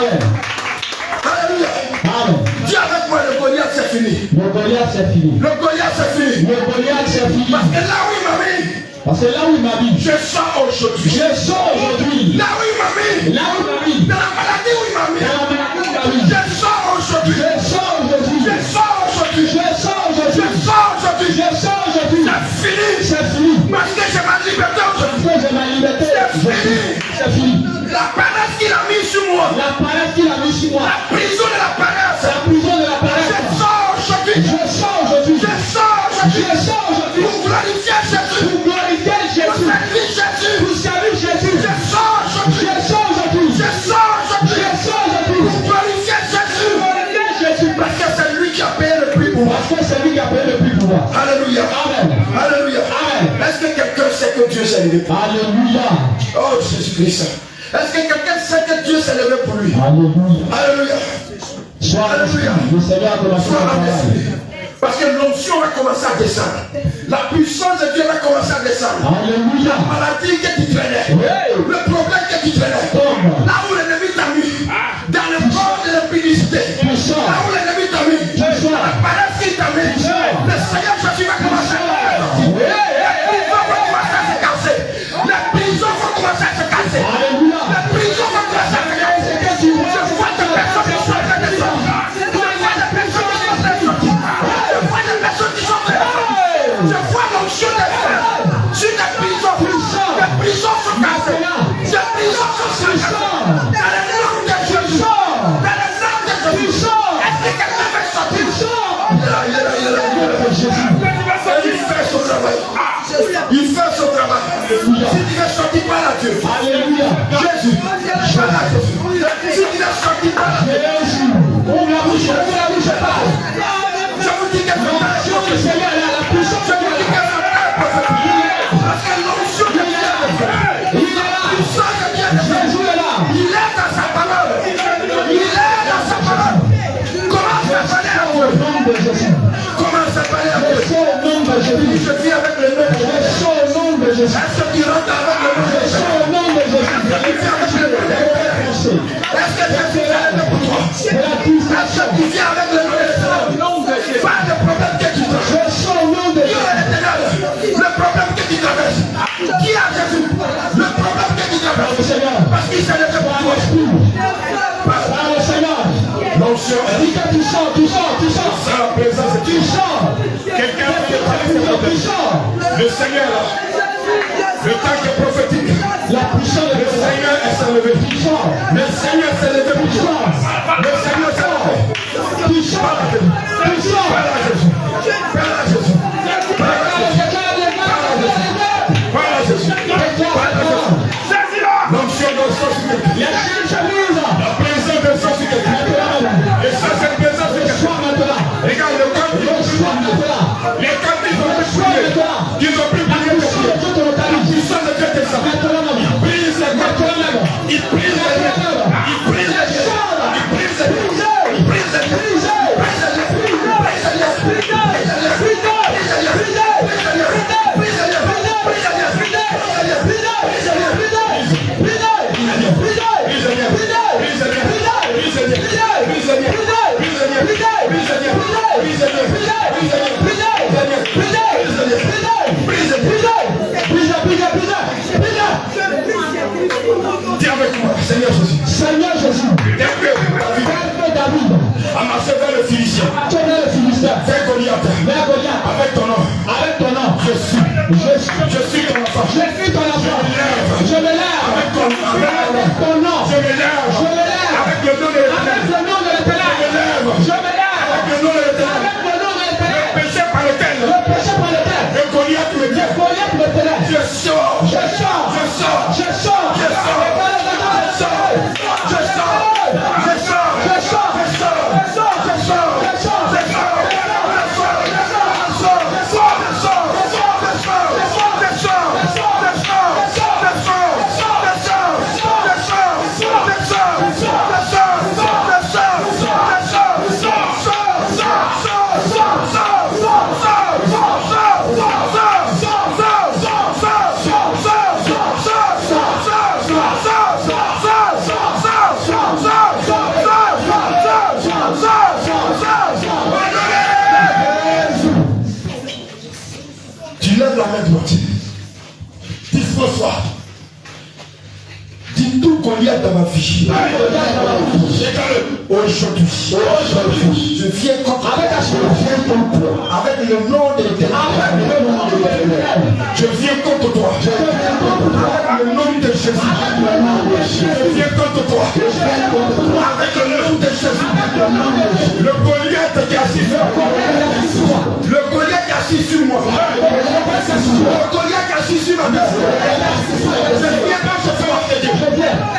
Amen. Alléluia. Amen. Dis avec moi, le Goliath c'est fini. Le Goliath c'est fini. Le Goliath c'est fini. Le Goliath c'est fini. Parce que là où il m'a mis, parce que là où il m'a mis, je sors aujourd'hui. Je sors aujourd'hui. Là où il m'a mis, là où il m'a mis, dans la maladie où il m'a mis, dans la maladie où il m'a mis, je sors aujourd'hui. Je sors aujourd'hui. Je sors aujourd'hui. Je sors aujourd'hui. Je sors aujourd'hui. Je sors aujourd'hui. C'est fini. C'est fini. Parce que j'ai ma liberté aujourd'hui. Parce que j'ai ma liberté. C'est fini. C'est fini. La paresse qu'il a mis sur moi. La paresse qu'il a mis sur moi. La prison de la paresse. La prison de la paresse. Je sors aujourd'hui. Je sors aujourd'hui. Je sors aujourd'hui. Je sors aujourd'hui. Pour glorifier Jésus. Pour glorifier Pour Jésus. servir Jésus. Pour servir Jésus. Je sors aujourd'hui. Je sors aujourd'hui. Je sors aujourd'hui. Je sors aujourd'hui. Pour glorifier Jésus. Pour glorifier Jésus. Parce que c'est lui qui a payé le prix pour moi. Parce que c'est lui qui a payé le prix pour moi. Alléluia. Amen. Alléluia. Amen. Est-ce que quelqu'un sait que Dieu s'est levé pour lui? Alléluia. Oh Jésus-Christ. Est-ce que quelqu'un sait que Dieu s'est levé pour lui? Alléluia. Alléluia. Sois Alléluia. le Seigneur a commencé Sois à travailler. parce que l'onction va commencer à descendre. La puissance de Dieu va commencer à descendre. Alléluia. La maladie que tu traînais, Oui. le problème que tu traînais, Tombe. là où l'ennemi t'a mis, dans le corps de l'impudicité, Puissant. là où l'ennemi t'a mis, Puissant. dans la paresse qu'il t'a mis, le Seigneur Jésus va commencer à sortir. Oui. Les prisons vont commencer à se casser. Les prisons vont commencer à se casser. Alléluia. Les prisons vont commencer à se casser. Je vois des personnes qui sont en train de sortir. Je vois des personnes qui sont en train de sortir. Je vois des personnes qui sont en train de sortir. Je vois l'onction des frères sur des prisons. Les prisons sont cassées. Les prisons sont cassées. Dans le nom de Jésus. Dans le nom de Jésus. Est-ce que quelqu'un veut sortir? Il fait son travail. Il fait son travail. Si tu veux sortir par là, Dieu. Alléluia. Jésus. Par là, Jésus. Si tu veux sortir par là, Jésus. Ouvre la bouche, parle. je vous dis que L'onction du Seigneur est là, la puissance je de vous dis Dieu. que parce que l'onction de Dieu, Il est là. la puissance de Dieu, Jésus est là. il est dans sa parole. Il est dans sa parole. Commence à parler à Au Dieu. nom de Jésus. Commence à parler à Je Dieu. sors au nom de Jésus. Je vis avec le nom de Je Jésus. sors au nom de Jésus. Est-ce que tu rentres avec le nom de Je Jésus? sors au nom de Jésus. Tu viens avec le nom de Jésus. Est-ce que Jésus est là pour toi? C'est la puissance. Est-ce que tu viens avec le nom de Jésus? Pas de problème que tu traverses. Je sors au nom de Dieu Jésus. est l'éternel. Le problème que tu traverses. Qui a Jésus? Le problème que tu Par le traverses. Seigneur. Parce qu'il s'est levé pour Par toi. l'Esprit. Par le Seigneur. L'onction est Dis que tu sors, tu sors, tu sors. dans la présence de Tu Dieu. sors. Quelqu'un peut parler Tu sors. le Seigneur, le temps qui est prophétique. La puissance de Le Dieu. Seigneur s'est levé. Tu sors. Le Seigneur s'est levé pour Tu toi. sors. Le Seigneur s'est levé. Tu sors. Tu sors. Parle à Jésus. Parle à Jésus. Parle à Jésus. Parle à Jésus. Parle à Jésus. L'onction de sorcier. La présence de sorcier. Et ça, c'est la présence de quelqu'un. Regarde le camp. Les camps qui ont pu prier. Qui ont pu prier. La puissance de Dieu descend. Il brise les camps. Il brise les camps. Il brise les camps. Il brise les camps. Il brise les camps. Dis avec moi, Seigneur Jésus. Seigneur Jésus. Dès que David. a marché vers le Philistin, Tu es le Philistin. vers Goliath, Vers Goliath. avec ton nom, Avec ton nom. je suis ton enfant. Je suis ton enfant. Je me lève. Avec ton nom, Je me lève. je me lève. Avec le nom de Avec l'Éternel, le nom de l'Éternel. je me lève. Je me lève. Avec le nom de l'Éternel, Avec le nom de l'Éternel. péché par lequel Le péché par lequel le Goliath me dit, Goliath me tenait. je sors, Je sors. je sors, Je sors. je sors, je sors, je sors, Je sors. je sors, Je sors. je sors, Je sors. je sors, je sors, Goliath dans ma vie. Aujourd'hui, je viens contre avec le nom de l'Éternel. Je viens contre toi. Avec le nom de Jésus. Je viens contre toi. Avec le nom de Jésus. Le Goliath qui est assis sur moi. Le Goliath qui est assis sur moi. Le Goliath qui est assis sur ma maison. Je viens contre toi.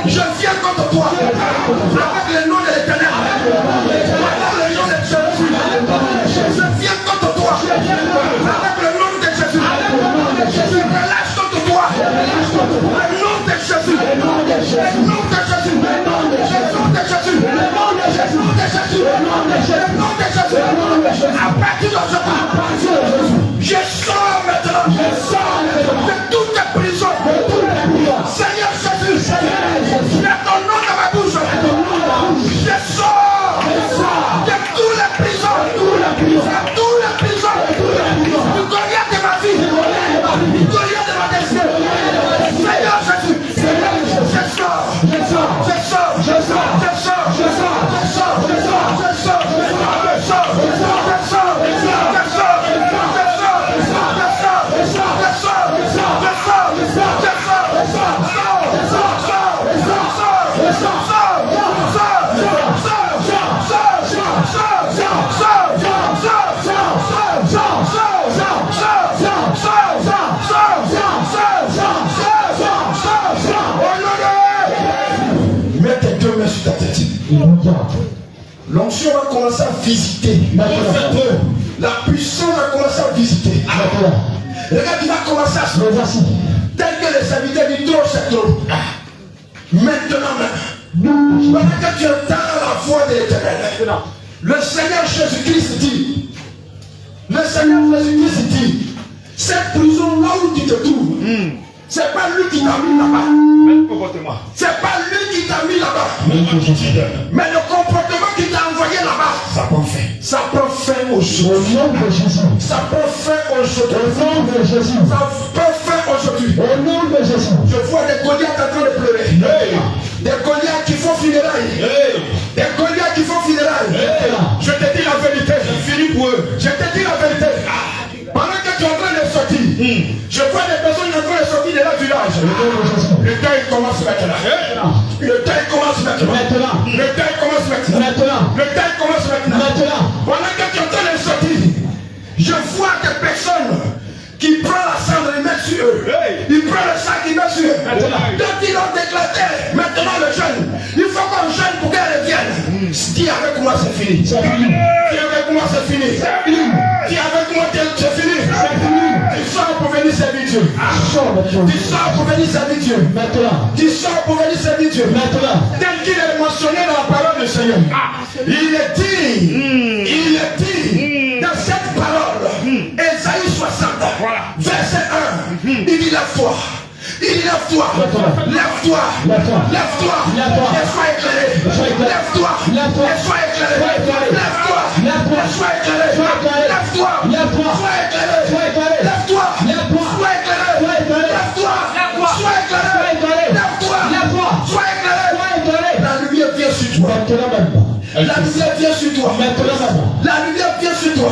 Je viens contre toi. Avec le nom de l'Éternel. Avec le nom de Jésus. Je viens contre toi. Avec le nom de Jésus. Je relâche contre toi. Le nom de Jésus. Le nom de Jésus. Le nom de Jésus. Le nom de Jésus. Le nom de Jésus. Le nom de Jésus. Le nom de Jésus. Le nom de Jésus. À partir d'aujourd'hui, je sors maintenant. Je sors de toutes les prisons. Seigneur Jésus. Mets ton nom dans ma bouche. Je sors de toutes les prisons. De toutes les prisons. Du Goliath de ma vie. Du Goliath de ma destinée. Seigneur Jésus. Je sors. Je sors. Je sors. Je sors. Je sors. Je sors. Je sors. Je sors. Je sors. Je sors. Je sors. Je sors. Mets tes deux mains sur ta tête. L'onction va commencer à visiter. La puissance va commencer à visiter. Regarde, il va commencer à se passer. Tel que les serviteurs disent trop, c'est trop. Maintenant, pendant que tu entends la voix de l'Éternel, le Seigneur Jésus-Christ dit, cette prison là où tu te trouves, c'est pas lui qui t'a mis là-bas. C'est pas lui qui t'a mis là-bas. Mais le comportement qui t'a envoyé là-bas, ça prend fin. Ça prend fin aujourd'hui. Au nom de Jésus. Ça prend fin aujourd'hui. Au nom de Jésus. Ça prend fin aujourd'hui. Au nom de Jésus. Je vois des Goliaths en train de pleurer. Des Goliaths qui font funérailles. Des Goliaths qui font funérailles. Je te dis la vérité. Je finis pour eux. Je te dis la vérité. Pendant que tu es en train de sortir, je vois des personnes en train de sortir de leur village. Le deuil commence maintenant. Le deuil commence maintenant. Le deuil commence maintenant. Le deuil commence maintenant. Pendant que tu es en train de sortir, je vois des personnes qui prennent la cendre et mettent sur eux. Ils prennent le sac et mettent sur eux. Quand ils ont déclaré, maintenant le jeûne, il faut qu'on jeûne pour qu'elle revienne. Dis avec moi, c'est fini. Dis avec moi, c'est fini. Dis avec moi, c'est fini. Tu sors pour venir servir Dieu. Tu sors pour venir servir Dieu. Tu sors pour venir servir Dieu. Tel qu'il est mentionné dans la parole du Seigneur. Il est dit dans cette parole, Ésaïe 60, verset 1, il dit lève-toi. Il dit lève-toi, lève-toi, lève-toi, et sois éclairé. Lève-toi, et sois éclairé. Lève-toi, et sois éclairé. Lève-toi, sois éclairé. Lève-toi, sois éclairé. Lève-toi, sois éclairé. Lève-toi, sois éclairé. La lumière vient sur toi. La lumière vient sur toi. La lumière vient sur toi.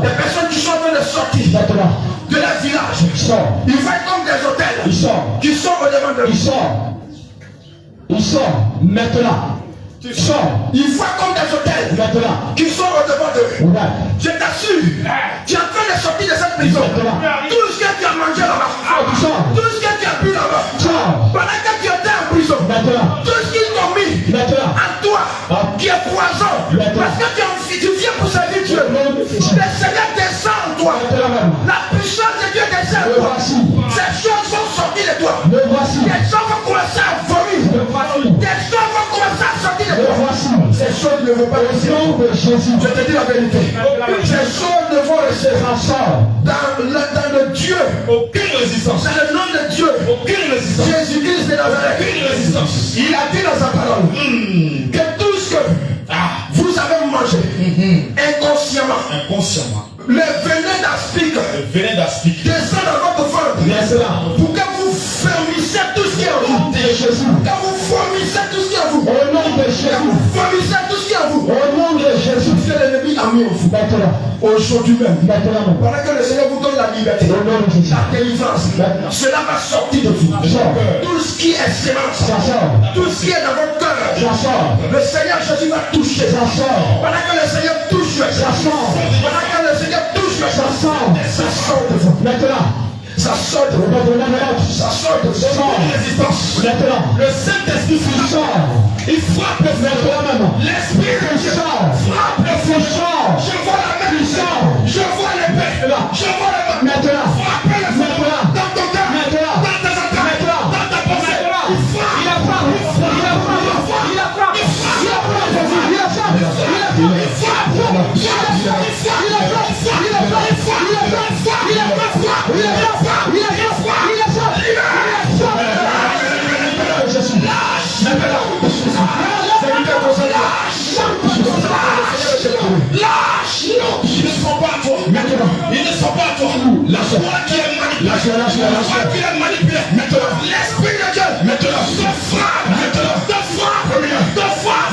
Les personnes qui sont en train de sortir de leur village, ils voient comme des hôtels qui sont au-devant de eux. Ils sont maintenant. Ils voient comme des hôtels qui sont au-devant d'eux. Je t'assure, tu es en train de sortir de cette prison. Tout ce que tu as mangé là-bas, tout ce que tu as bu là-bas, pendant que tu étais en prison, tout ce qu'ils t'ont mis en toi, qui est poison, parce que tu viens pour servir Dieu. Le Seigneur descend en toi. La puissance de Dieu descend en toi. Ces choses vont sortir de toi. Des choses vont commencer à vomir. Des choses vont commencer à sortir de toi. Ces choses ne vont pas rester. Je te dis la vérité. Ces choses ne vont rester dans le Dieu. Aucune résistance. Dans le nom de Dieu. Aucune résistance. Jésus-Christ de Nazareth. Aucune résistance. Il a dit dans sa parole que tout ce que vous avez mangé inconsciemment, le venin d'aspic descend dans votre ventre pour que vous fermissiez tout ce qui est en vous. Que vous Vomissez tout ce qui est à vous. Au nom de Jésus. Vomissez tout ce qui est à vous. Au nom de Jésus. Que l'ennemi a mis en vous. Maintenant. Aujourd'hui même. Maintenant. Pendant que le Seigneur vous donne la liberté. Au nom de Jésus. La délivrance. Cela va sortir de vous. Tout ce qui est sémence. Ça sort. Tout ce qui est dans votre cœur. Ça sort. Le Seigneur Jésus va toucher. Ça sort. Pendant que le Seigneur touche. Ça sort. Pendant que le Seigneur touche. Ça sort. Ça sort de vous. Maintenant. Ça sort de vous. Ça sort de vous. Résistance. Maintenant. Le Saint-Esprit sort. Il frappe le feu. L'Esprit de Dieu frappe le feu. Je vois la main du sang. Je vois l'épée. Je vois la main. Maintenant. Frappe le feu. Dans ton cœur. Maintenant. Dans tes attaques. Dans ta pensée. Il a frappé. Il a frappé. Il a frappé. Il a frappé. Il a frappé. Lâche! Ils ne sont pas à toi. Ils ne sont pas à toi. Lâche. Toi qui es manipulé. Toi qui es manipulé. L'Esprit de Dieu te frappe. Te frappe. Te frappe. Te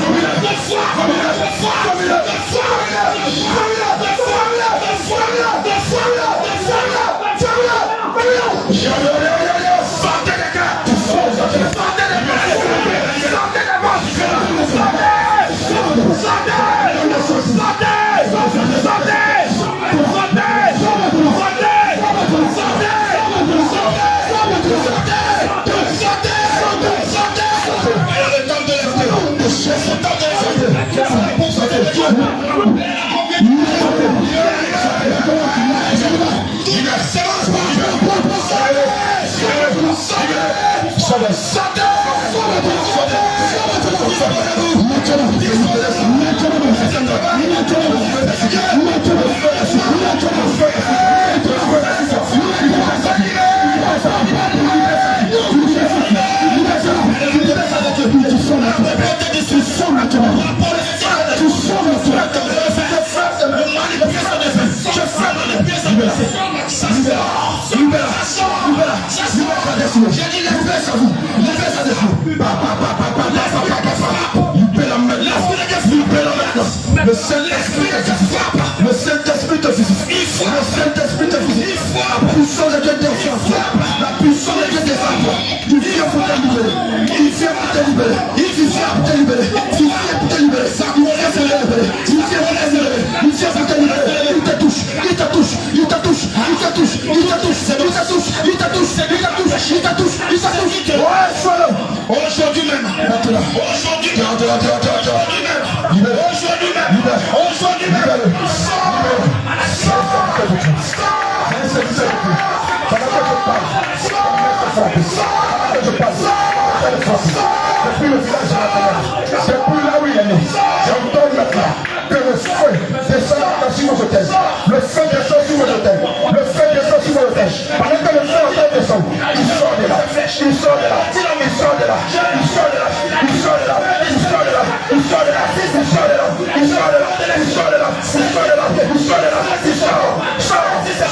Le Saint-Esprit te visite. La puissance de Dieu descend. La puissance de Dieu descend. Il vient pour te libérer. Il vient pour te libérer. Il vient pour te libérer. Il vient pour te libérer. Il vient pour te libérer. Il vient pour te libérer. Il vient pour te libérer. Il te touche. Il te touche. Il te touche. Il te touche. Il te touche. Il te touche. Il te touche. Il te touche. Il te touche. Il te touche. Ouais, sois-le. Aujourd'hui même. Maintenant. Aujourd'hui même. Aujourd'hui même. Aujourd'hui même. Aujourd'hui même. Depuis le village depuis là où il est né, j'entends maintenant que le feu descend sur vos hôtels. Le feu descend sur vos hôtels. Le feu descend sur vos hôtels. Pendant que le feu descend, il sort de là. Il sort de là. Il sort de là. Il sort de là. Il sort de là. Il sort de là. Il sort de là. Il sort de là. Il sort de là. Il sort de là. Il sort de là. Il sort de là. Il sort.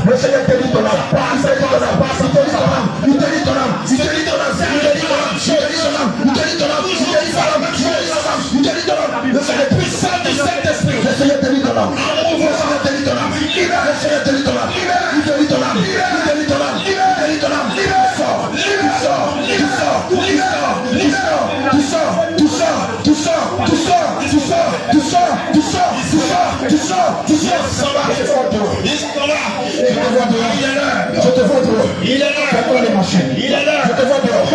Le Seigneur te dit ton âme. Il te dit ton âme. Il te dit ton âme. Il te dit ton âme. Il te dit ton âme. Il te dit ton âme. Il te dit ton âme. Il te dit ton âme. Il te dit ton âme. Le Seigneur puissant du Saint-Esprit. Le Seigneur te dit ton âme. Le Seigneur te dit ton âme. Le Seigneur te dit ton âme. Il te dit ton âme. Il te dit ton âme. Il te dit ton âme. Tu sors. Tu sors. Tu sors. Tu sors. Tu sors. Tu sors. Tu sors. Tu sors. Tu sors. Tu sors. Tu sors. Tu sors. Tu sors. Tu sors. Ça va. Je te vois dehors. Je te vois dehors. Il est là. Fais-toi les machines. Il est là. Je te vois dehors.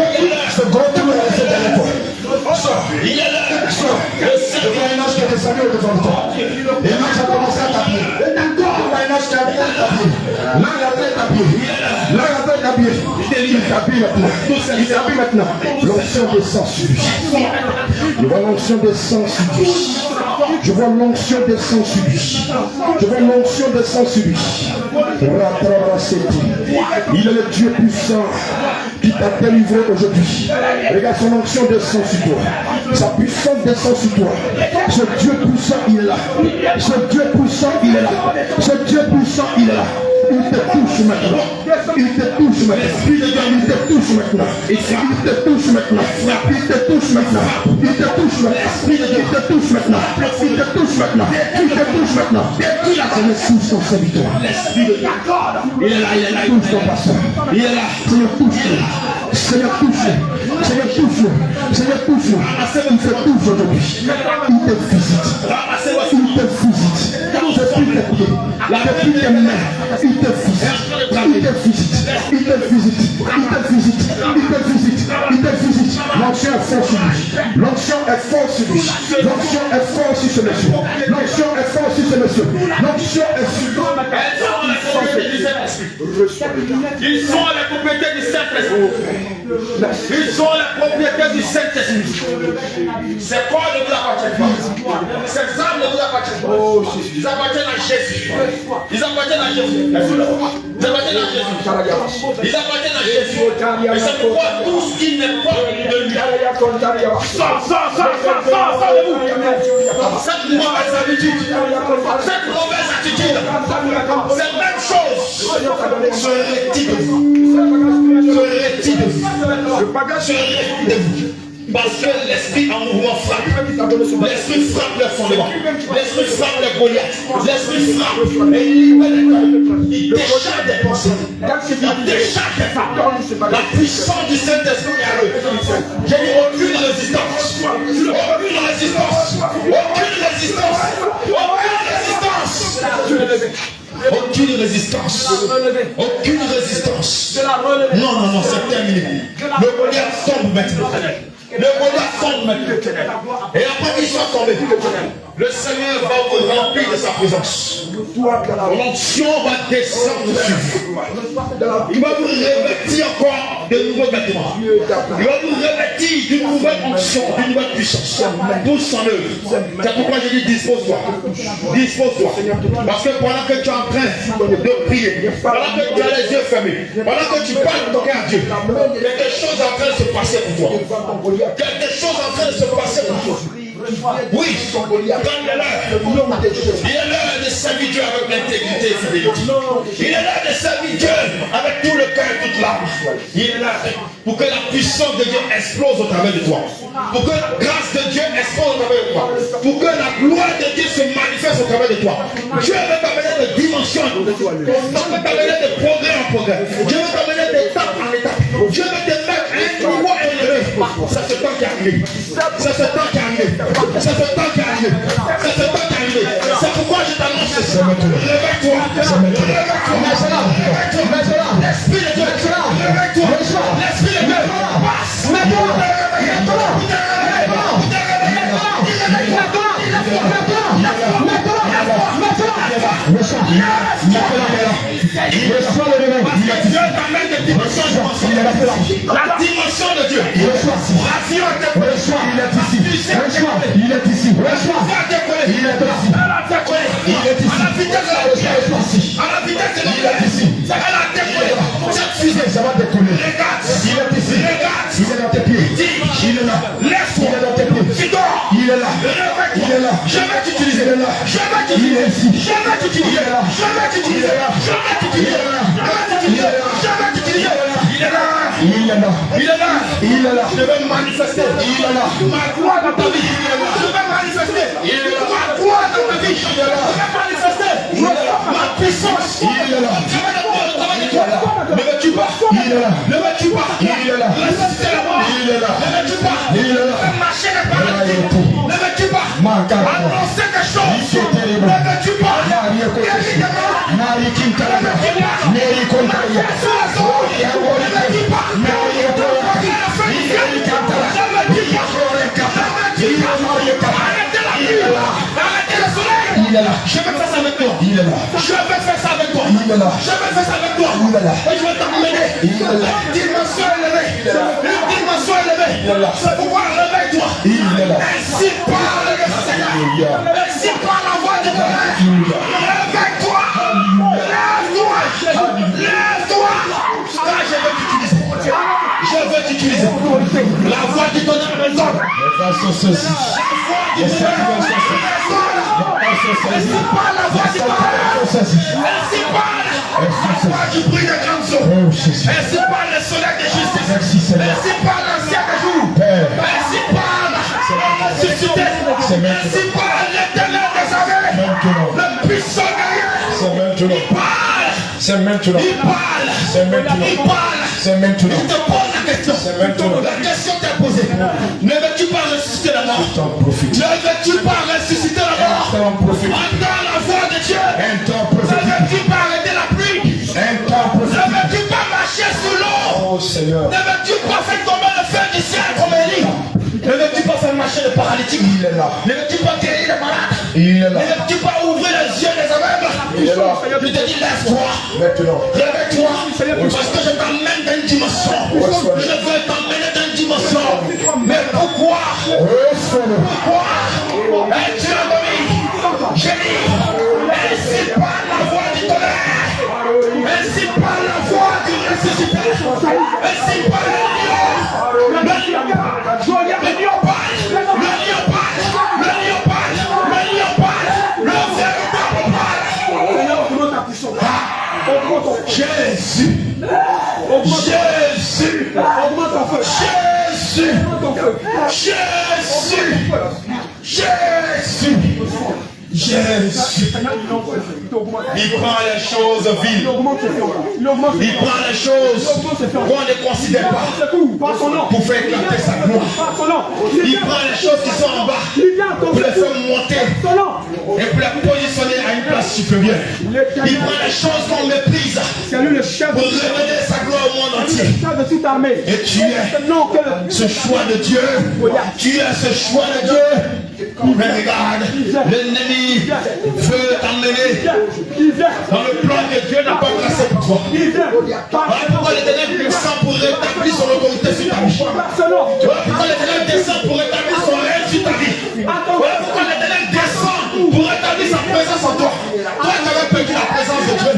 Ce gros tour est resté derrière toi. Sors. Il est là. Sors. Je vois un ange qui est descendu devant toi. Et l'ange a commencé à t'appuyer. Je vois un ange qui a t'appuyer. L'ange a t'appuyer. L'ange a t'appuyer. Il t'appuie maintenant. Il t'appuie maintenant. L'onction descend sur lui. Je vois l'onction descend sur lui. Je vois l'onction descend sur lui. Je vois l'onction descend sur lui. Il est le Dieu puissant qui t'a délivré aujourd'hui. Regarde, son onction descend sur toi. Sa puissance descend sur toi. Ce Dieu puissant, il est là. Ce Dieu puissant, il est là. Ce Dieu puissant, il est là. Il te touche maintenant. Il te touche maintenant. Il te touche maintenant. Il te touche maintenant. Il te touche maintenant. Il te touche maintenant. Il te touche maintenant. Il te touche maintenant. Il te touche maintenant. Je me touche ton serviteur. Il est là, il est là. Touche ton pasteur. Il est là. Seigneur, touche-le. Seigneur, touche-le. Seigneur, touche-le. Seigneur, touche-le. Il te touche aujourd'hui. Il te visite. Il te visite. Depuis tes pieds. Depuis tes mains. Il te visite. Il te visite. Il te visite. Il te visite. Il te visite. Il te visite. L'onction est fort sur lui. L'onction est fort sur lui. L'onction est fort sur ce monsieur. L'onction est fort sur ce monsieur. L'onction est sur lui. Ils sont la propriété du Saint-Esprit. Ils sont la propriété du Saint-Esprit. Ces corps ne vous appartiennent pas. Ces âmes ne vous appartiennent pas. Ils appartiennent à Jésus. Ils appartiennent à Jésus. Ils appartiennent à Jésus. Ils appartiennent à Jésus. Et c'est pourquoi tout ce qui n'est pas de lui. Sors de vous. Cette mauvaise habitude. Cette mauvaise attitude. C'est la même chose. Se retire de vous. Se retire de vous. Le bagage se retire de vous. Parce que l'esprit en mouvement frappe. L'esprit frappe les fondements. L'esprit frappe les Goliaths. L'esprit frappe et il décharge des pensées. Il décharge des faits. La puissance du Saint-Esprit est à eux. J'ai dit aucune résistance. Aucune résistance. Aucune résistance. Aucune résistance. Aucune résistance. Aucune résistance. Non, c'est terminé. Le Goliath tombe maintenant. Le Goliath tombe maintenant. Et après qu'il soit tombé, le Seigneur va vous remplir de sa présence. L'onction va descendre sur vous. Il va vous revêtir encore de nouveaux vêtements. Il va vous revêtir d'une nouvelle onction, d'une nouvelle puissance. Pousse en œuvre. C'est pourquoi je dis dispose-toi. Dispose-toi. Parce que pendant que tu es en train de prier, pendant que tu as les yeux fermés, pendant que tu parles de ton cœur à Dieu, quelque chose est en train de se passer pour toi. Quelque chose est en train de se passer pour toi. Oui, il est l'heure de servir Dieu avec l'intégrité et fidélité. Il est l'heure de servir Dieu avec tout le cœur et toute l'âme. Il est là pour que la puissance de Dieu explose au travers de toi. Pour que la grâce de Dieu explose au travers de toi. Pour que la gloire de Dieu se manifeste au travers de toi. Dieu veut t'amener de dimension. Dieu veut t'amener de progrès en progrès. Dieu veut t'amener d'étape en étape. Dieu veut te mettre à un niveau élevé. C'est ce temps qui est arrivé. C'est ce temps qui est arrivé. C'est ce temps qui est arrivé. C'est ce temps qui est arrivé. C'est pourquoi je t'annonce ceci. Réveille-toi. Réveille-toi. L'esprit de Dieu. Réveille-toi. L'esprit de Dieu. Passe. La dimension de Dieu. Il est ici. Cette fusée, ça va décoller. Regarde, il est ici. Il est dans tes pieds. Il est là. Lève-toi. Il est dans tes pieds. Il est là. Il est là. Je vais t'utiliser. Il est là. Je vais t'utiliser. Il est ici. Je vais t'utiliser. Il est là. Je vais t'utiliser. Je vais t'utiliser. Il est là. Je vais t'utiliser. Il est là. Il est là. Il est là. Il est là. Je vais manifester. Il est là. Ma gloire dans ta vie. Je vais manifester. Il est là. Ma gloire dans ta vie. Il est là. Je vais manifester. Ma puissance. Il est là. Je vais ne veux-tu pas? Il est là. Ne veux-tu pas? Il est là. Résister la mort. Il est là. Ne veux-tu pas? Il est là. Marcher les paradis. Ne veux-tu pas? Annoncer des choses. Ne veux-tu pas? Il est là. Je vais faire ça avec toi. Il est là. Je vais faire ça avec toi. Il est là. Je vais faire ça avec toi. Il est là. Et je vais t'emmener. Il est là. Une dimension élevée. Une dimension élevée. Il est là. C'est pourquoi réveille-toi. Il est là. Ainsi parle le Seigneur. Ainsi parle la voix de ton Père. Réveille-toi. Lève-toi. Lève-toi. Je vais t'utiliser. Je vais t'utiliser. brisent. La voix du tonnerre résonne. Les vases sont saisis. Les sentiments sont saisis. Ainsi parle la voix du tonnerre. Ainsi parle la voix du bruit de grandes eaux. Ainsi parle le soleil de justice. Ainsi parle l'ancien des jours. Ainsi parle suscité. Ainsi parle l'éternel des armées. Le puissant guerrier. Il parle. C'est maintenant. Il parle. C'est maintenant. Il parle. C'est maintenant. Il te pose la question. C'est maintenant. La question t'est posée. Ne veux-tu pas ressusciter la mort? Ne veux-tu pas ressusciter la mort? Entends la voix de Dieu. Ne veux-tu pas arrêter la pluie? Ne veux-tu pas marcher sous l'eau? Oh Seigneur. Ne veux-tu pas faire tomber le feu du ciel comme Élie? Ne veux-tu pas faire marcher le paralytique? Il est là. Ne veux-tu pas guérir les malades? Il est là. Ne veux-tu pas ouvrir les yeux des aveugles? Il est là. Je te dis, lève-toi. Maintenant. Réveille-toi. Parce que je t'emmène dans une dimension. Je veux t'emmener dans une dimension. Mais pourquoi? Pourquoi? Es-tu endormi? J'ai dit, ainsi parle la voix du tonnerre. Ainsi parle la voix du ressuscité. Ainsi parle le lion. Le lion parle. Le lion parle. Le lion parle. Le lion parle. Le lion parle. Le véritable parle. Jésus. Jésus. Jésus. Jésus. Jésus. Il prend les choses viles. Il prend les choses qu'on ne considère pas pour faire éclater sa gloire. Il prend les choses qui sont en bas pour les faire monter et pour les positionner à une place supérieure. Il prend les choses qu'on méprise pour révéler sa gloire au monde entier. Et tu es ce choix de Dieu. Tu es ce choix de Dieu. Mais regarde, l'ennemi veut t'emmener dans le plan que Dieu n'a pas tracé pour toi. Voilà pourquoi l'Éternel descend pour rétablir son autorité sur ta vie. Voilà pourquoi l'Éternel descend pour rétablir son règne sur ta vie. Voilà pourquoi l'Éternel descend pour rétablir sa présence en toi. Toi qui avais perdu la présence de Dieu.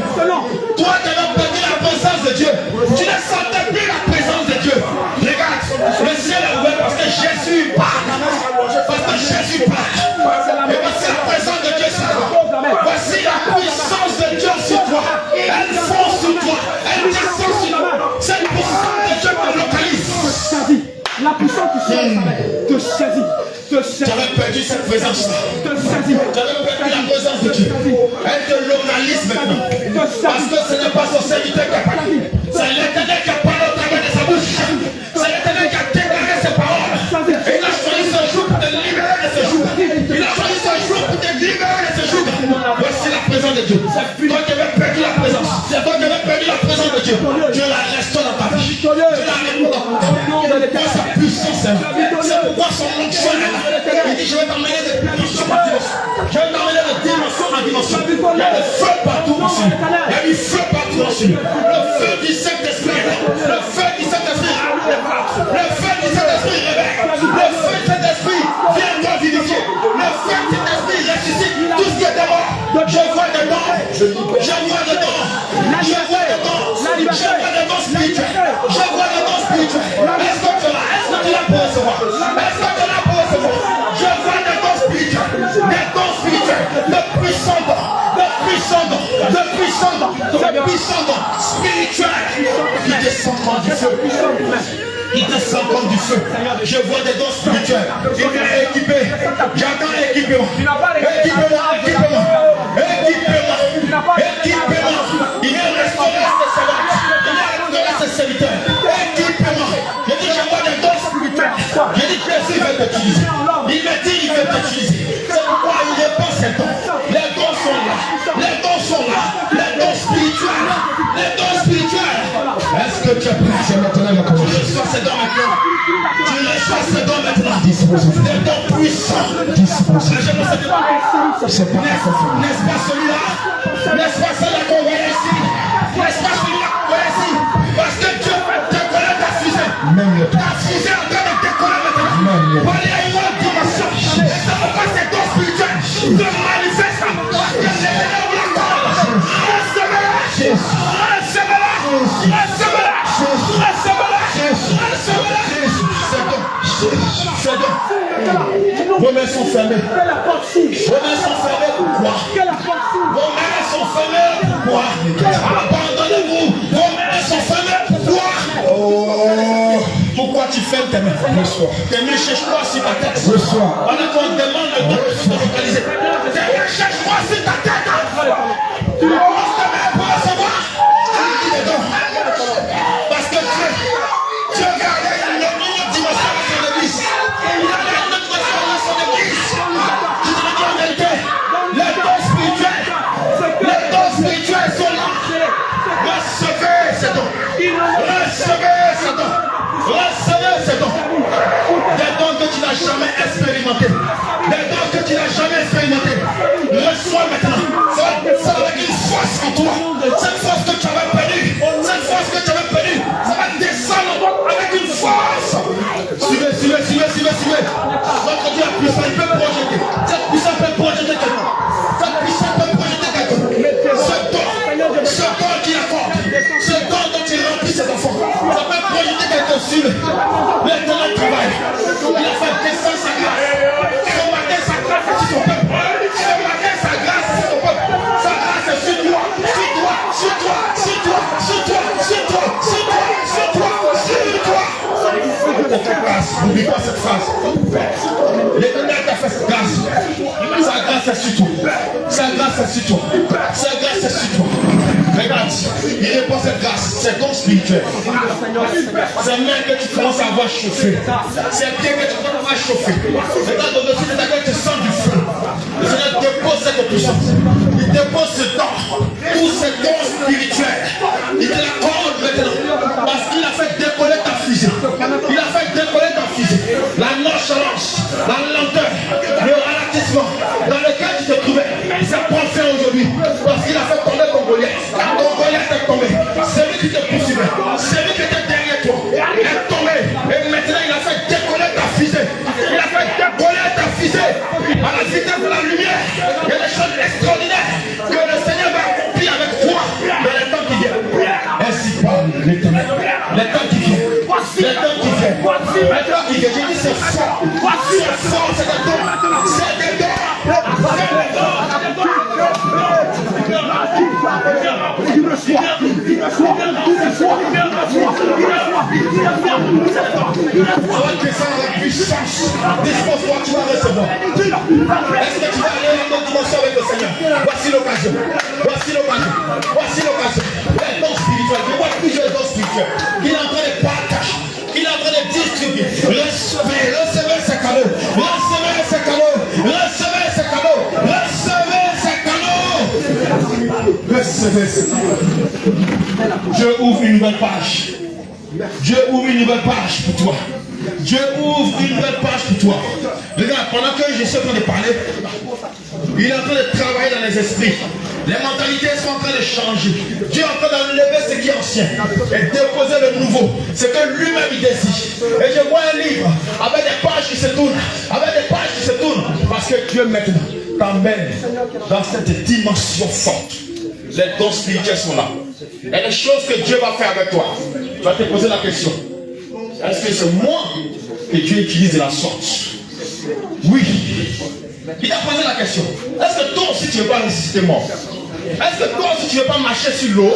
Toi qui avais perdu la présence de Dieu. Tu ne sentais plus la présence de Dieu. Regarde, le ciel est ouvert parce que Jésus parle. Parce que Jésus parle. Et voici la présence de Dieu sur toi. Voici la puissance de Dieu sur toi. Elle fonce sur toi. Elle descend sur toi. Cette puissance de Dieu te localise. La puissance du ciel te saisit. Tu avais perdu cette présence. Tu avais perdu la présence de Dieu. Elle te localise maintenant. Parce que ce n'est pas son serviteur qui a parlé. C'est l'Éternel qui a parlé au travers de sa bouche. C'est l'Éternel qui a déclaré ses paroles. Et il a choisi ce jour pour te libérer de ce jour. Il a choisi ce jour pour te libérer de ce jour. Voici la présence de Dieu. Toi qui avais perdu la présence. C'est toi qui avais perdu la présence de Dieu. Dieu la restaure dans ta vie. Dieu la restaure dans ta vie. Pour sa puissance est là. C'est pourquoi son onction est là. Il dit, je vais t'emmener de dimension en dimension. Je vais t'emmener de dimension en dimension. Il y a le feu partout en lui. Il y a du feu partout en lui. Le feu du Saint-Esprit est là. Le feu du Saint-Esprit réveille. Le feu du Saint-Esprit réveille. Le feu du Saint-Esprit vient te vivifier. Le feu du Saint-Esprit ressuscite tout ce qui est mort. Je vois dedans. Je vois dedans. Je vois dedans. Je vois dedans spirituel. Je vois dedans spirituel. Est-ce que tu l'as pour recevoir? Est-ce que tu l'as pour recevoir? Je vois des dons spirituels. Des dons spirituels. De puissants dons. De puissants dons. De puissants dons. De puissants dons spirituels. Qui descendent comme du feu. Qui descendent comme du feu. Je vois des dons spirituels. Il vient équiper. J'entends équipement. Équipement. Équipement. Équipement. Équipement. Il vient restaurer ses servantes. Il vient restaurer ses serviteurs. Équipement. Je dis, je vois des dons spirituels. Je dis, Jésus veut t'utiliser. Il me dit, il veut t'utiliser. C'est pourquoi il répand ses dons. Les dons sont là. Les dons sont là. Les dons spirituels. Les dons spirituels. Est-ce que tu es prêt? C'est maintenant le commencement. Tu reçois ces dons maintenant. Tu reçois ces dons maintenant. Des dons puissants. C'est pas n'est-ce pas celui-là? N'est-ce pas celui-là qu'on voit ici? N'est-ce pas celui-là qu'on voit ici? Parce que Dieu fait décoller ta fusée. Ta fusée est en train de décoller maintenant. Pour aller à une autre dimension. Et c'est pourquoi ces dons spirituels se manifestent. Parce que l'Éternel vous l'accorde. Recevez-la. Recevez-la. Recevez-la. Recevez-la. Recevez-la. C'est bon. Vos mains sont fermées. Vos mains sont fermées. Pourquoi? Vos mains sont fermées. Pourquoi? Abandonnez-vous. Vos mains sont fermées. Pourquoi? Oh. Pourquoi tu fermes tes mains? Tes mains cherchent quoi sur ta tête? Pendant qu'on demande le don de se localiser. Tes mains cherchent quoi sur ta tête? Tu poses tes mains pour recevoir. Parce que Dieu regarde une autre dimension de son église. Il a une autre dimension de son église. Je te le dis en vérité. Les dons spirituels sont là. Recevez ces dons. Recevez ces dons. Recevez ces dons. Des dons que tu n'as jamais expérimentés. Des dons que tu n'as jamais expérimentés. Reçois maintenant. Ça avec une force en toi. Cette force que tu avais perdue. Cette force que tu avais perdue. Ça va descendre avec une force. Suivez. Notre Dieu est puissant. Il peut projeter. Cette puissance peut projeter quelqu'un. Cette puissance peut projeter quelqu'un. Ce don qui accorde. Ce don dont il remplit ses enfants. Ça peut projeter quelqu'un. Suivez. L'éternel travail. Il a fait descendre sa grâce. Ce matin, sa grâce est sur son peuple. Ce matin, sa grâce est sur son peuple. Sa grâce est sur toi. Sur toi. N'oublie pas cette phrase. L'éternel t'a fait cette grâce. Sa grâce est sur toi. Sa grâce est sur toi. Sa grâce est sur toi. Regarde, il répond cette grâce. C'est ton spirituel. C'est même que tu commences à avoir chauffé. C'est bien que tu commences à avoir chauffé. Regarde au-dessus de ta tête, tu sens du feu. Le Seigneur dépose cette puissance. Il dépose ce temps. Tous ces dons spirituels. Il te l'accorde maintenant. Parce qu'il a fait décoller ta fusée. Il a fait décoller ta fusée. La nonchalance, la lenteur, le ralentissement dans lequel tu te trouvais, c'est pour faire aujourd'hui. Parce qu'il a fait tomber ton Goliath. Ton Goliath est tombé. Celui qui te poursuivait, celui qui était derrière toi, est tombé. Et maintenant, il a fait décoller ta fusée. Il a fait décoller ta fusée. À la vitesse de la lumière, il y a des choses extraordinaires que le Seigneur va accomplir avec toi dans les temps qui viennent. Ainsi parle l'Éternel. Les temps qui viennent. Les temps qui viennent. Les temps qui viennent. J'ai dit c'est fort. C'est fort, c'est des dons. C'est des dons. Dispose-toi, tu vas recevoir. Est-ce que tu vas aller dans notre dimension avec le Seigneur? Voici l'occasion. Les dons spirituels. Je vois plusieurs dons spirituels. Il est en train de partager. Il est en train de distribuer. Recevez ces cadeaux. Dieu ouvre une nouvelle page. Dieu ouvre une nouvelle page pour toi. Regarde, pendant que je suis en train de parler, il est en train de travailler dans les esprits. Les mentalités sont en train de changer. Dieu est en train d'enlever ce qui est ancien et déposer le nouveau. C'est que lui-même il désire. Et je vois un livre avec des pages qui se tournent. Parce que Dieu maintenant t'emmène dans cette dimension forte. Les dons spirituels sont là. Et les choses que Dieu va faire avec toi. Tu vas te poser la question. Est-ce que c'est moi que Dieu utilise de la sorte? Oui. Il t'a posé la question. Est-ce que toi aussi tu ne veux pas résister mort? Est-ce que toi aussi tu ne veux pas marcher sur l'eau?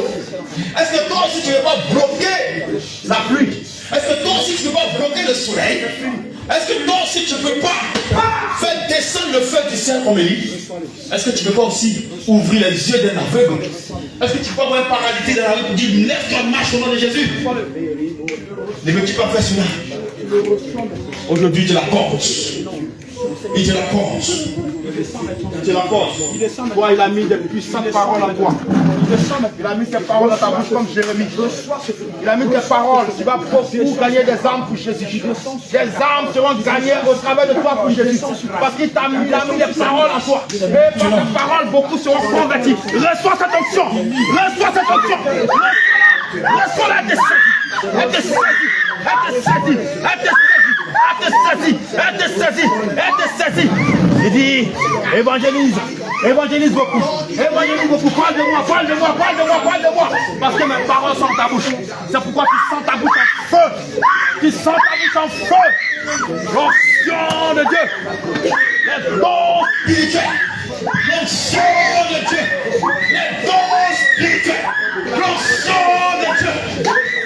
Est-ce que toi aussi tu ne veux pas bloquer la pluie? Est-ce que toi aussi tu ne veux pas bloquer le soleil? Est-ce que toi aussi tu ne peux pas faire descendre le feu du ciel comme Élie? Est-ce que tu ne peux pas aussi ouvrir les yeux d'un aveugle? Est-ce que tu peux avoir un paralytique dans la rue pour dire lève-toi, marche au nom de Jésus? Ne veux-tu pas faire cela? Aujourd'hui tu l'accordes. Il te l'accorde. Toi, il a mis des puissantes paroles en toi. Il a mis ses paroles dans ta bouche comme Jérémie. Il a mis tes paroles. Tu vas beaucoup gagner des âmes pour Jésus. Des âmes seront gagnées au travers de toi pour Jésus. Parce qu'il a mis des paroles en toi. Et par tes paroles, beaucoup seront convertis. Reçois cette onction. Reçois la descente. Elle te saisit. Il dit, évangélise beaucoup. Parle de moi. Parce que mes paroles sont ta bouche. C'est pourquoi tu sens ta bouche en feu. Oh. L'onction de Dieu. Les dons spirituels. L'onction de Dieu. Les dons spirituels. L'onction de Dieu.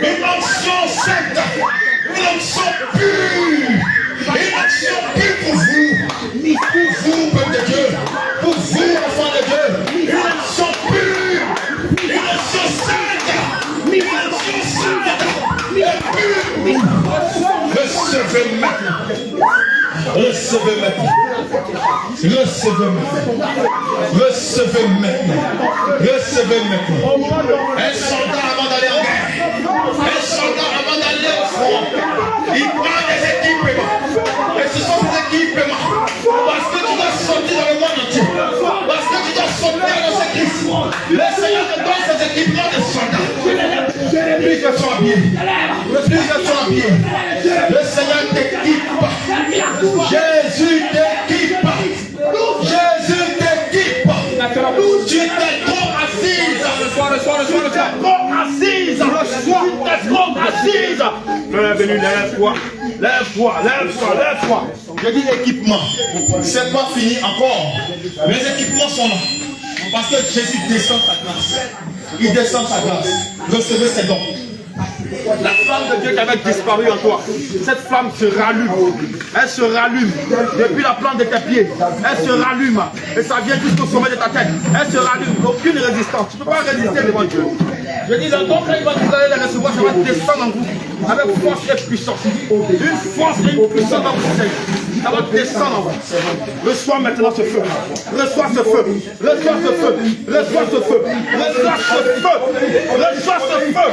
Une onction sainte. Une onction pure. Une onction pure pour vous, peuple de Dieu. Pour vous, enfants de Dieu. Une onction pure. Une onction sainte. Une onction sainte. Et pure. Recevez maintenant. Recevez maintenant. Recevez maintenant. Recevez maintenant. Recevez maintenant. Un soldat avant d'aller en guerre. Un soldat avant d'aller au front. Il prend des équipements. Et ce sont des équipements. Parce que tu dois sortir dans le monde entier. Parce que tu dois sortir dans ce Christ. Le Seigneur te donne ces équipements de soldats. Plus je sois bien. Plus je sois bien. Le Seigneur t'équipe. Jésus t'équipe. Jésus t'équipe. Tu t'es trop assise. Tu t'es trop assise. Tu t'es trop assise. Bienvenue, lève-toi. Lève-toi, lève-toi, lève-toi. Je dis équipement. C'est pas fini encore. Les équipements sont là. Parce que Jésus descend sa grâce. Il descend sa grâce. Recevez ses dons. La flamme de Dieu qui avait disparu en toi, cette flamme se rallume. Elle se rallume depuis la plante de tes pieds. Elle se rallume et ça vient jusqu'au sommet de ta tête. Elle se rallume. Aucune résistance. Tu ne peux pas résister devant Dieu. Je dis, le don quand il va vous allez le recevoir, ça va descendre en vous avec force et puissance. Une force et une puissance va vous saisir. Ça va descendre en vous. Reçois maintenant ce feu. Reçois ce feu. Reçois ce feu. Reçois ce feu. Reçois ce feu. Reçois ce feu.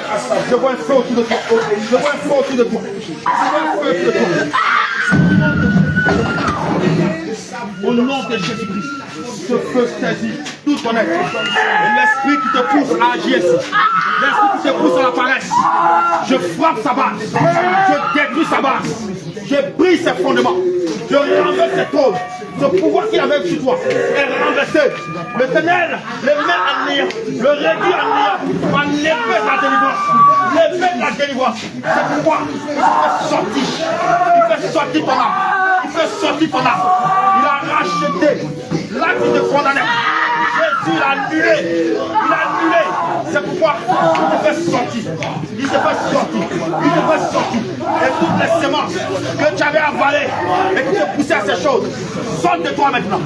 Je vois un feu autour de toi. Je vois un feu autour de toi. Je vois un feu autour de toi. Au nom de Jésus-Christ, ce feu saisit tout ton être. Et l'esprit qui te pousse à agir ici, l'esprit qui te pousse à la paresse, je frappe sa base, je détruis sa base, je brise ses fondements, je renverse ses trônes. Ce pouvoir qu'il avait sur toi est renversé. Le ténèbre le met en néant, le réduit en néant par l'épée de la délivrance. L'épée de la délivrance, c'est pourquoi il fait sortir ton âme. Il fait sortir ton âme. Il a racheté l'acte de condamné. Jésus l'a annulé. Il a annulé. C'est pourquoi il te fait sortir. Il te fait sortir. Il te fait sortir. Et toutes les semences que tu avais avalées et qui te poussaient à ces choses, sors de toi maintenant.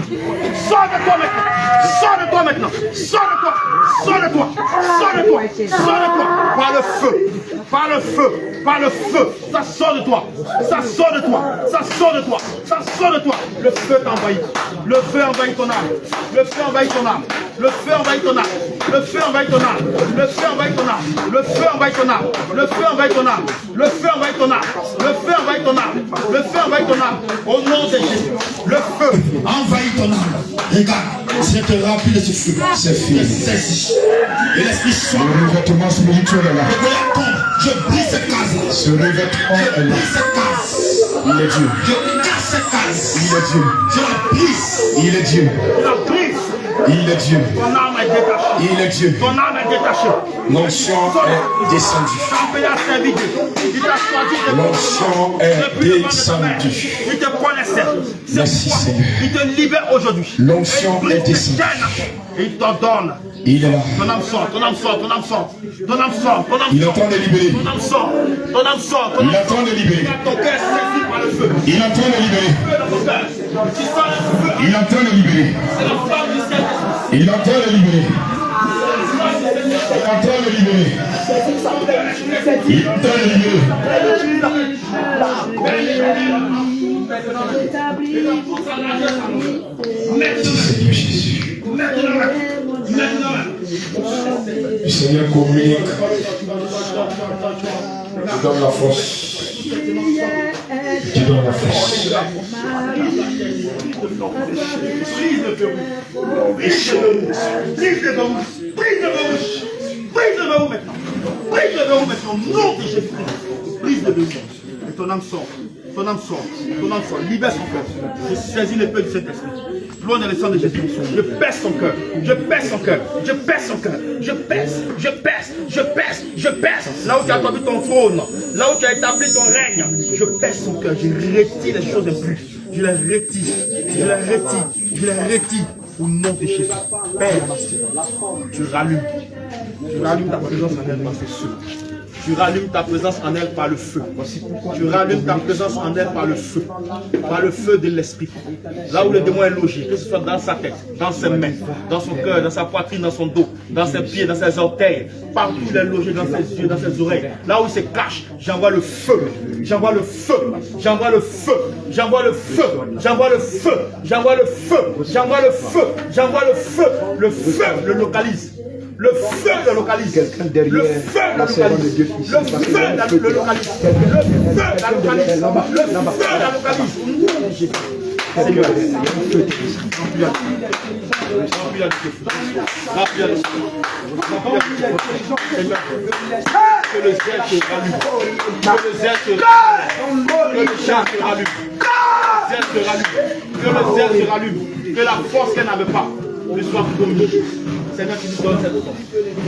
Sors de toi maintenant. Sors de toi maintenant. Sors de toi. Sors de toi. Sors de toi. Sors de toi. Par le feu. Par le feu. Par le feu. Ça sort de toi. Ça sort de toi. Ça sort de toi. Ça sort de toi. Le feu t'envahit. Le feu envahit ton âme. Le feu envahit ton âme. Le feu envahit ton âme. Le feu envahit ton âme. Le feu envahit ton âme. Le feu envahit ton âme. Le feu envahit ton âme. Le feu envahit ton âme. Le feu envahit ton âme. Le feu envahit ton âme. Au nom de Jésus. Le feu envahit ton âme. Regarde, c'est te rempli de ce feu. C'est fini. Et l'esprit soit. Le revêtement spirituel est là. Je brise cette case. Ce revêtement est là. Cette case. Il est Dieu. Je casse cette case. Il est Dieu. Je la brise. Il est Dieu. Je la brise. Il est Dieu. Ton âme est détachée. Il est Dieu. Ton âme est détachée. L'onction est descendue. Il t'a servi Dieu. Il t'a choisi de L'onction est descendue. Il te connaissait. Merci Seigneur. Il te libère aujourd'hui. L'onction est descendue. Et il t'en donne. Il est là. Ton âme sort, ton âme sort, ton âme sort. Ton âme sort, ton âme sort. Il est en train de libérer. Ton âme sort, ton âme sort, ton âme Il est en train de libérer. ton cœur saisi par le feu. Il est en train de libérer. Feu dans ton cœur. Tu sens le feu. Il est en train de libérer. C'est la flamme du ciel. Il est en train de libérer. Il est en train de libérer. Il est en train de libérer. Merci Seigneur Jésus. Le Seigneur communique. Tu donnes la force. Tu donnes la force. Brise le verrou. Brise le verrou. Brise le verrou. Brise le verrou. Brise le verrou maintenant. Brise le verrou maintenant. Nom de Jésus-Christ. Brise le verrou. Et ton âme sort. Ton âme sort. Ton âme sort. Libère son cœur. Je saisis l'épée du Saint-Esprit. Plonge dans le sang de Jésus. Je pèse son cœur. Je pèse son cœur. Je pèse son cœur. Je pèse. Je pèse. Je pèse. Je pèse. Là où tu as établi ton trône. Là où tu as établi ton règne. Je pèse son cœur, je retire les choses impures. Je les retire, je les retire, je les retire. Au nom de Jésus. Père, tu rallumes ta présence en elle par le feu. Tu rallumes ta présence en elle par le feu. Tu rallumes ta présence en elle par le feu. Par le feu de l'esprit. Là où le démon est logé, que ce soit dans sa tête, dans ses mains, dans son cœur, dans sa poitrine, dans son dos, dans ses pieds, dans ses orteils, partout il est logé, dans ses yeux, dans ses oreilles. Là où il se cache, j'envoie le feu. J'envoie le feu. J'envoie le feu. J'envoie le feu. J'envoie le feu. J'envoie le feu. J'envoie le feu. J'envoie le feu. Le feu le localise. Le feu le localise. Le feu le localise. Le feu le localise. Le feu la localise. Le feu la localise. Seigneur, que le zèle te rallume. Que le zèle te rallume. Que le char te rallume. Que le zèle te rallume. Que la force qu'elle n'avait pas ne soit plus dominée. Seigneur, tu lui donnes cette force.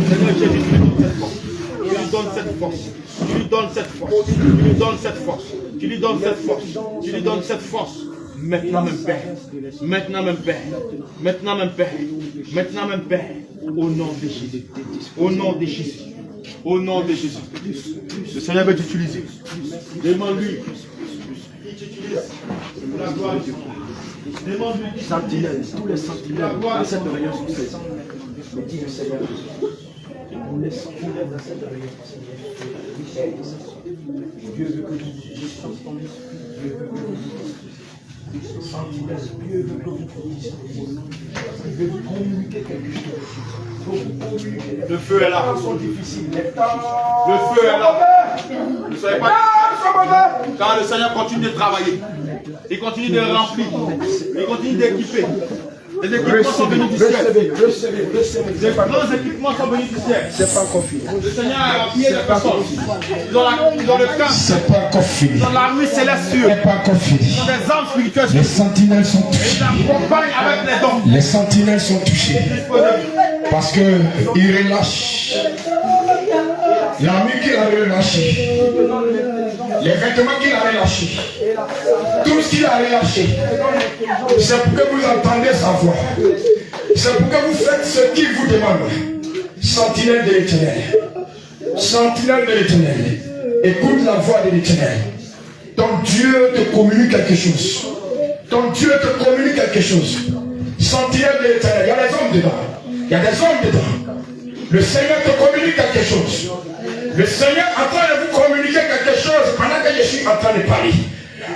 Seigneur Jésus, tu lui donnes cette force. Tu lui donnes cette force. Tu lui donnes cette force. Tu lui donnes cette force. Tu lui donnes cette force. Maintenant même Père. Maintenant même Père. Maintenant même Père. Maintenant même Père. Au nom de Jésus. Au nom de Jésus. Au nom de Jésus. Le Seigneur veut t'utiliser. Demande-lui. Il t'utilise pour la gloire de Dieu. Demande-lui. Sentinelles, tous les sentinelles dans cette réunion sont présents. Mais dis le Seigneur. Tous les sentinelles dans cette réunion sont présents. Dieu veut que vous entendiez. Dieu veut que vous sentinelles, Dieu veut que vous communiquiez. Il veut vous communiquer quelque chose. Le feu est là. Difficile. Le feu est là. Ne soyez pas. Quand le Seigneur continue de travailler, il continue de remplir, il continue d'équiper. Les équipements sont venus du ciel. Les grands équipements sont venus du ciel. C'est pas encore fini. Le Seigneur a rempli les personnes. Ils ont le camp. C'est pas encore fini. Ils ont l'armée céleste sur. C'est pas encore fini. Ils ont des armes spirituelles. Les sentinelles sont Et touchées. ils accompagnent avec les dons. Les sentinelles sont touchées. Parce qu'ils relâchent. L'armée qu'il a relâché. Les vêtements qu'il a relâchés. Tout ce qu'il a relâché. C'est pour que vous entendez sa voix. C'est pour que vous faites ce qu'il vous demande. Sentinelle de l'Éternel. Sentinelle de l'Éternel. Écoute la voix de l'Éternel. Ton Dieu te communique quelque chose. Ton Dieu te communique quelque chose. Sentinelle de l'Éternel. Il y a des hommes dedans. Il y a des hommes dedans. Le Seigneur te communique quelque chose. Le Seigneur est en train de vous communiquer quelque chose pendant que je suis en train de parler.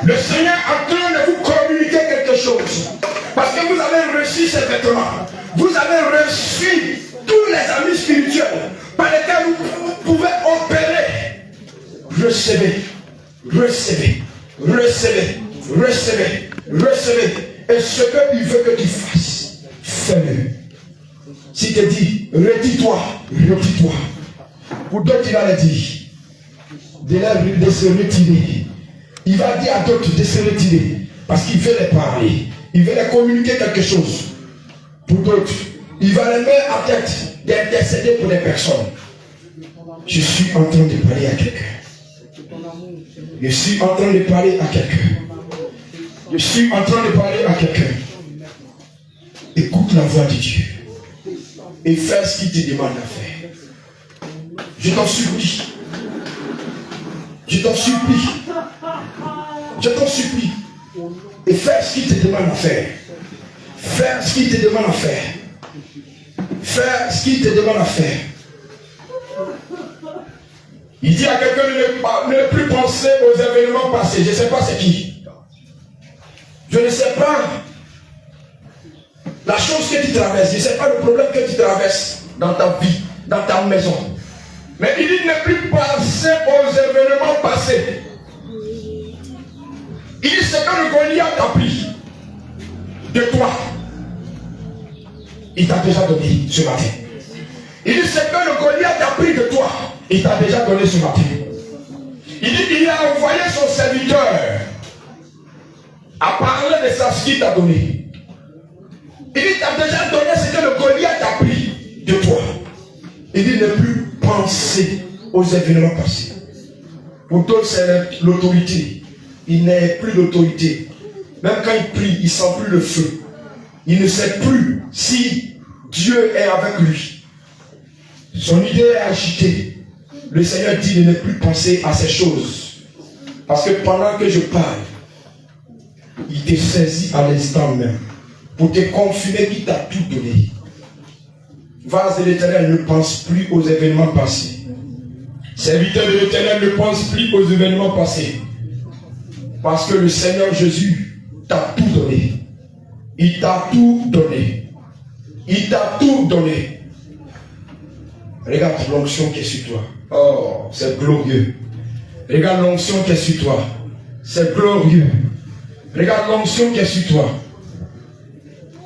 Le Seigneur est en train de vous communiquer quelque chose. Parce que vous avez reçu ces vêtements. Vous avez reçu tous les amis spirituels par lesquels vous pouvez opérer. Recevez, recevez, recevez, recevez, recevez. Et ce qu'il veut que tu fasses, fais-le. S'il te dit, retire-toi, retire-toi. Pour d'autres, il va le dire de se retirer. Il va dire à d'autres de se retirer. Parce qu'il veut les parler. Il veut les communiquer quelque chose. Pour d'autres, il va les mettre à tête d'intercéder pour les personnes. Je suis en train de parler à quelqu'un. Je suis en train de parler à quelqu'un. Je suis en train de parler à quelqu'un. Écoute la voix de Dieu. Et fais ce qu'il te demande à faire. Je t'en supplie. Je t'en supplie. Je t'en supplie. Et fais ce qu'il te demande à faire. Fais ce qu'il te demande à faire. Fais ce qu'il te demande à faire. Il dit à quelqu'un de ne plus penser aux événements passés. Je ne sais pas c'est qui. Je ne sais pas la chose que tu traverses. Je ne sais pas le problème que tu traverses dans ta vie, dans ta maison. Mais il dit ne plus penser aux événements passés. Il dit ce que le Goliath a pris de toi. Il t'a déjà donné ce matin. Il dit ce que le Goliath a pris de toi. Il t'a déjà donné ce matin. Il dit il a envoyé son serviteur à parler de ça, ce qu'il t'a donné. Il dit t'as déjà donné ce que le Goliath a pris de toi. Il dit ne plus penser aux événements passés. Pour d'autres, c'est l'autorité. Il n'a plus d'autorité. Même quand il prie, il ne sent plus le feu. Il ne sait plus si Dieu est avec lui. Son idée est agitée. Le Seigneur dit de ne plus penser à ces choses. Parce que pendant que je parle, il te saisit à l'instant même pour te confirmer qu'il t'a tout donné. Vase de l'Éternel ne pense plus aux événements passés. Serviteur de l'Éternel ne pense plus aux événements passés. Parce que le Seigneur Jésus t'a tout donné. Il t'a tout donné. Il t'a tout donné. Regarde l'onction qui est sur toi. Oh, c'est glorieux. Regarde l'onction qui est sur toi. C'est glorieux. Regarde l'onction qui est sur toi.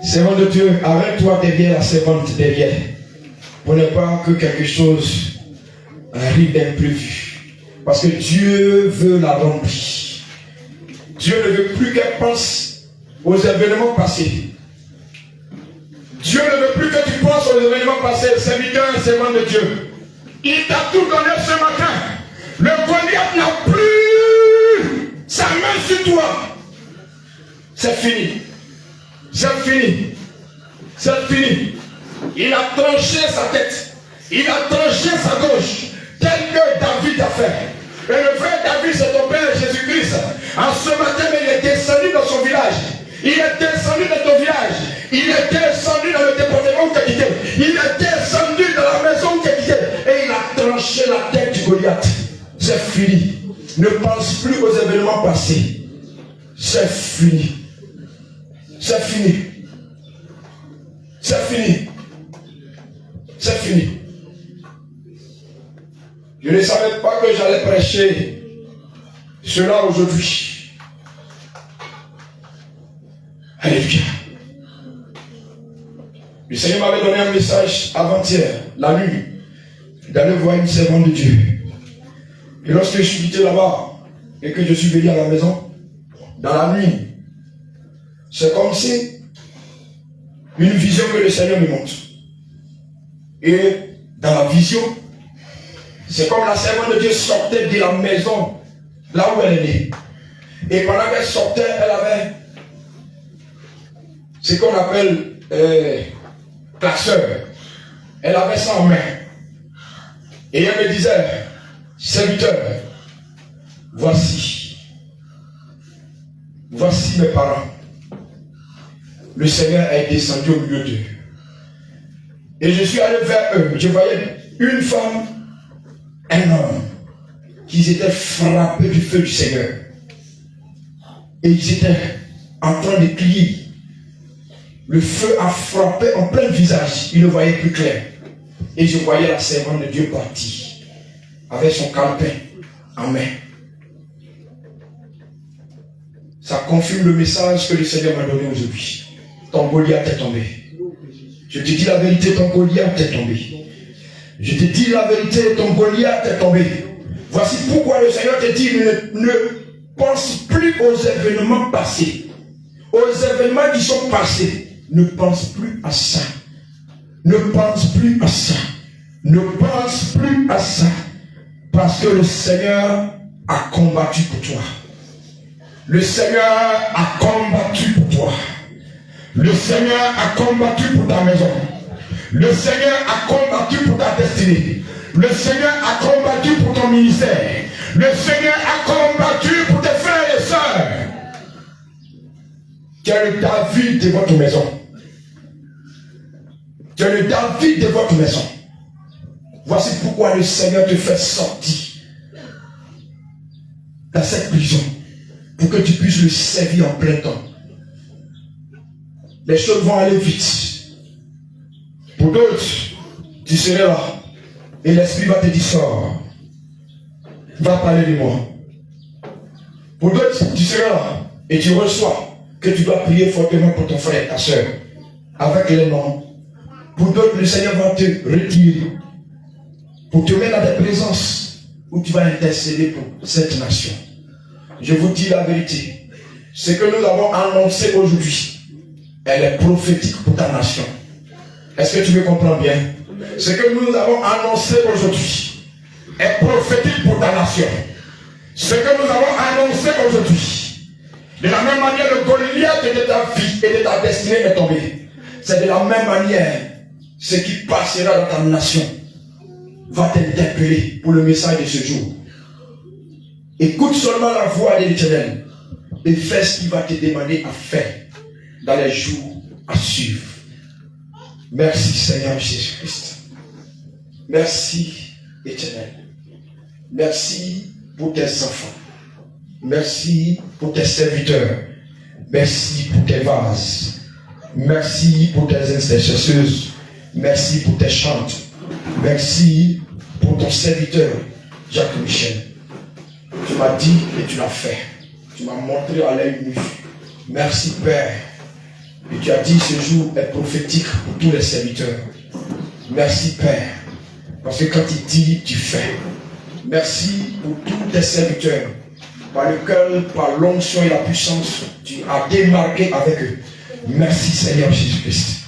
Servant de Dieu, arrête-toi derrière la servante derrière. Pour ne pas que quelque chose arrive d'imprévu. Parce que Dieu veut la remplir. Dieu ne veut plus qu'elle pense aux événements passés. Dieu ne veut plus que tu penses aux événements passés. Serviteur et servant de Dieu. Il t'a tout donné ce matin. Le Goliath n'a plus sa main sur toi. C'est fini. C'est fini. C'est fini. Il a tranché sa tête. Il a tranché sa gauche. Tel que David a fait. Et le frère David, c'est ton père Jésus-Christ. En ce matin, il est descendu dans son village. Il est descendu dans ton village. Il est descendu dans le département où tu as quitté. Il est descendu dans la maison où tu as quitté. Et il a tranché la tête du Goliath. C'est fini. Ne pense plus aux événements passés. C'est fini. C'est fini. C'est fini. C'est fini. Je ne savais pas que j'allais prêcher cela aujourd'hui. Alléluia. Le Seigneur m'avait donné un message avant-hier, la nuit, d'aller voir une servante de Dieu. Et lorsque je suis quitté là-bas et que je suis venu à la maison, dans la nuit, c'est comme si une vision que le Seigneur me montre. Et dans la vision, c'est comme la servante de Dieu sortait de la maison, là où elle est née. Et pendant qu'elle sortait, elle avait ce qu'on appelle classeur. Elle avait ça en main. Et elle me disait, serviteur, voici mes parents. Le Seigneur est descendu au milieu d'eux. Et je suis allé vers eux. Je voyais une femme, un homme, qui étaient frappés du feu du Seigneur. Et ils étaient en train de crier. Le feu a frappé en plein visage. Ils ne voyaient plus clair. Et je voyais la servante de Dieu partir avec son calepin en main. Ça confirme le message que le Seigneur m'a donné aujourd'hui. Ton Goliath est tombé. Je te dis la vérité, ton Goliath est tombé. Je te dis la vérité, ton Goliath est tombé. Voici pourquoi le Seigneur te dit ne pense plus aux événements passés. Aux événements qui sont passés. Ne pense plus à ça. Ne pense plus à ça. Ne pense plus à ça. Parce que le Seigneur a combattu pour toi. Le Seigneur a combattu pour toi. Le Seigneur a combattu pour ta maison. Le Seigneur a combattu pour ta destinée. Le Seigneur a combattu pour ton ministère. Le Seigneur a combattu pour tes frères et sœurs. Tu es le David de votre maison. Tu es le David de votre maison. Voici pourquoi le Seigneur te fait sortir dans cette prison. Pour que tu puisses le servir en plein temps. Les choses vont aller vite. Pour d'autres, tu serais là. Et l'Esprit va te dire, sors. Va parler de moi. Pour d'autres, tu serais là. Et tu reçois que tu dois prier fortement pour ton frère, ta soeur. Avec les noms. Pour d'autres, le Seigneur va te retirer. Pour te mettre dans des présences où tu vas intercéder pour cette nation. Je vous dis la vérité. Ce que nous avons annoncé aujourd'hui, elle est prophétique pour ta nation. Est-ce que tu me comprends bien? Ce que nous avons annoncé aujourd'hui est prophétique pour ta nation. Ce que nous avons annoncé aujourd'hui, de la même manière le Goliath de ta vie et de ta destinée est tombé. C'est de la même manière, ce qui passera dans ta nation va t'interpeller pour le message de ce jour. Écoute seulement la voix de l'Éternel et fais ce qu'il va te demander à faire dans les jours à suivre. Merci Seigneur Jésus-Christ. Merci Éternel. Merci pour tes enfants. Merci pour tes serviteurs. Merci pour tes vases. Merci pour tes intercesseuses. Merci pour tes chantes. Merci pour ton serviteur, Jacques Michel. Tu m'as dit et tu l'as fait. Tu m'as montré à l'œil nu. Merci Père. Et tu as dit ce jour est prophétique pour tous les serviteurs. Merci Père. Parce que quand il dit, tu fais. Merci pour tous tes serviteurs. Par lequel, par l'onction et la puissance, tu as démarqué avec eux. Merci Seigneur Jésus-Christ.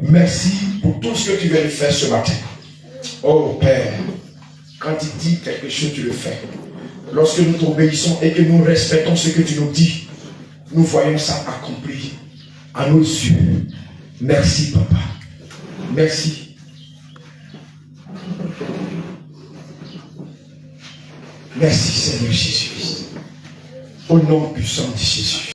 Merci pour tout ce que tu viens de faire ce matin. Oh Père, quand il dit quelque chose, tu le fais. Lorsque nous t'obéissons et que nous respectons ce que tu nous dis, nous voyons ça accompli à nos yeux. Merci Papa. Merci. Merci Seigneur Jésus-Christ. Au nom puissant de Jésus.